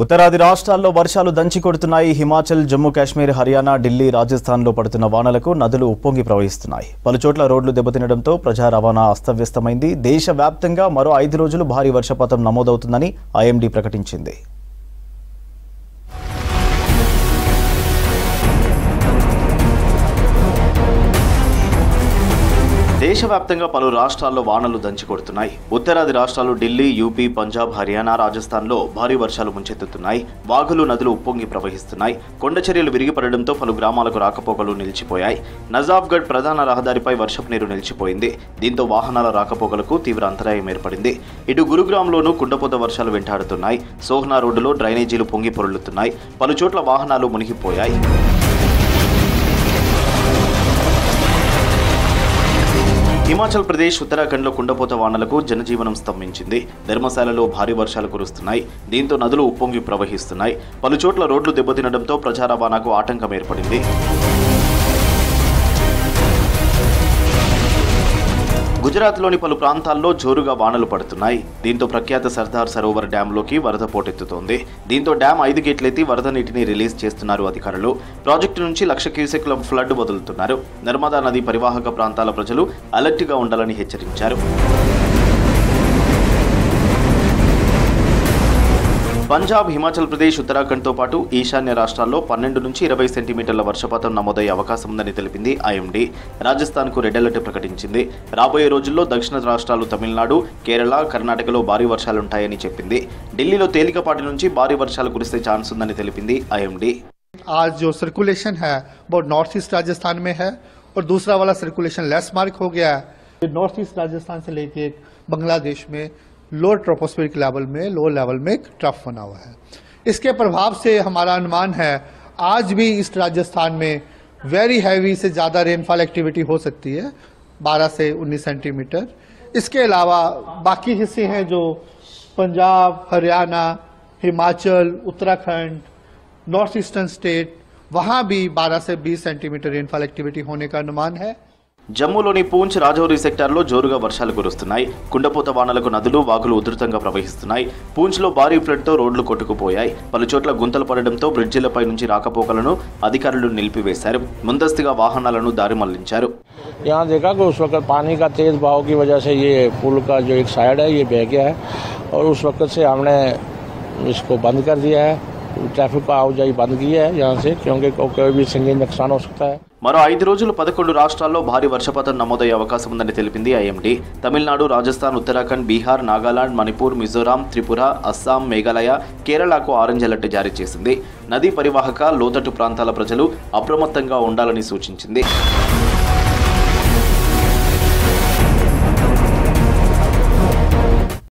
ఉత్తరాది రాష్ట్రాల్లో వర్షాలు దంచి కొడుతున్నాయి. హిమాచల్, జమ్మూ కాశ్మీర్, హర్యానా, ఢిల్లీ, రాజస్థాన్లో పడుతున్న వానలకు నదులు ఉప్పొంగి ప్రవహిస్తున్నాయి. పలుచోట్ల రోడ్లు దెబ్బతినడంతో ప్రజా రవాణా అస్తవ్యస్తమైంది. దేశవ్యాప్తంగా మరో 5 రోజులు భారీ వర్షపాతం నమోదవుతుందని ఐఎండీ ప్రకటించింది. దేశవ్యాప్తంగా పలు రాష్ట్రాల్లో వానలు దంచి కొడుతున్నాయి. ఉత్తరాది రాష్ట్రాలు ఢిల్లీ, యూపీ, పంజాబ్, హర్యానా, రాజస్థాన్లో భారీ వర్షాలు ముంచెత్తుతున్నాయి. వాగులు, నదులు ఉప్పొంగి ప్రవహిస్తున్నాయి. కొండచర్యలు విరిగిపడడంతో పలు గ్రామాలకు రాకపోకలు నిలిచిపోయాయి. నజాఫ్గఢ్ ప్రధాన రహదారిపై వర్షపు నీరు నిలిచిపోయింది. దీంతో వాహనాల రాకపోకలకు తీవ్ర అంతరాయం ఏర్పడింది. ఇటు గురుగ్రామ్లోనూ కుండపోత వర్షాలు వెంటాడుతున్నాయి. సోహ్నా రోడ్డులో డ్రైనేజీలు పొంగి పొర్లుతున్నాయి. పలుచోట్ల వాహనాలు మునిగిపోయాయి. హిమాచల్ ప్రదేశ్, ఉత్తరాఖండ్లో కుండపోత వానలకు జనజీవనం స్తంభించింది. ధర్మశాలలో భారీ వర్షాలు కురుస్తున్నాయి. దీంతో నదులు ఉప్పొంగి ప్రవహిస్తున్నాయి. పలుచోట్ల రోడ్లు దెబ్బతినడంతో ప్రజా రవాణాకు ఆటంకం ఏర్పడింది. గుజరాత్లోని పలు ప్రాంతాల్లో జోరుగా వానలు పడుతున్నాయి. దీంతో ప్రఖ్యాత సర్దార్ సరోవర్ డ్యాంలోకి వరద పోటెత్తుతోంది. దీంతో డ్యాం 5 గేట్లెత్తి వరద నీటిని రిలీజ్ చేస్తున్నారు అధికారులు. ప్రాజెక్టు నుంచి 1,00,000 క్యూసెక్ల ఫ్లడ్ వదులుతున్నారు. నర్మదా నది పరివాహక ప్రాంతాల ప్రజలు అలర్ట్గా ఉండాలని హెచ్చరించారు. పంజాబ్, హిమాచల్ ప్రదేశ్, ఉత్తరాఖండ్తో పాటు ఈశాన్య రాష్ట్రాల్లో 12 నుంచి 20 సెంటీమీటర్ల వర్షపాతం నమోదయ్యే అవకాశం ఉందని తెలిపింది ఐఎండీ. రాజస్థాన్కు రెడ్ అలర్ట్ ప్రకటించింది. రాబోయే రోజుల్లో దక్షిణ రాష్ట్రాలు తమిళనాడు, కేరళ, కర్ణాటకలో భారీ వర్షాలుంటాయని చెప్పింది. ఢిల్లీలో తేలికపాటి నుంచి భారీ వర్షాలు కురిసే ఛాన్స్ ఉందని తెలిపింది ఐఎండీ. आज जो सर्कुलेशन है वो नॉर्थ ईस्ट राजस्थान में है और दूसरा वाला सर्कुलेशन लेस मार्क हो गया है। नॉर्थ ईस्ट राजस्थान से लेके बांग्लादेश में लोअर ट्रोपोस्फेरिक लेवल में, लोअर लेवल में एक ट्रफ बना हुआ है। इसके प्रभाव से हमारा अनुमान है आज भी ईस्ट राजस्थान में वेरी हैवी से ज़्यादा रेनफॉल एक्टिविटी हो सकती है, 12 से 19 सेंटीमीटर। इसके अलावा बाकी हिस्से हैं जो Punjab, Haryana, Himachal, Uttarakhand, north eastern state, वहाँ भी 12 से 20 सेंटीमीटर रेनफॉल एक्टिविटी होने का अनुमान है। జమ్మూలోని పూంచ్, రాజౌరి సెక్టార్లో జోరుగా వర్షాలు కురుస్తున్నాయి. కుండపోత వానలకు నదులు, వాగులు ఉధృతంగా ప్రవహిస్తున్నాయి. పూంచ్లో భారీ ఫ్లడ్తో రోడ్లు కొట్టుకుపోయాయి. పలుచోట్ల గుంతలు పడడంతో బ్రిడ్జిలపై నుంచి రాకపోకలను అధికారులు నిలిపివేశారు. ముందస్తుగా వాహనాలను దారి మళ్లించారు. यहाँ देखा कि उस वक्त पानी का तेज बहाव की वजह से ये पुल का जो एक साइड है ये बह गया है और उस वक्त से हमने इसको बंद कर दिया है. ट्रैफिक का आवाजाही बंद की है यहाँ से, क्योंकि कोई भी संगीन नुकसान हो सकता है. మరో 5 రోజులు 11 రాష్ట్రాల్లో భారీ వర్షపాతం నమోదయ్యే అవకాశం ఉందని తెలిపింది ఐఎండీ. తమిళనాడు, రాజస్థాన్, ఉత్తరాఖండ్, బీహార్, నాగాలాండ్, మణిపూర్, మిజోరాం, త్రిపుర, అస్సాం, మేఘాలయ, కేరళకు ఆరెంజ్ అలర్ట్ జారీ చేసింది. నదీ పరివాహక, లోతట్టు ప్రాంతాల ప్రజలు అప్రమత్తంగా ఉండాలని సూచించింది.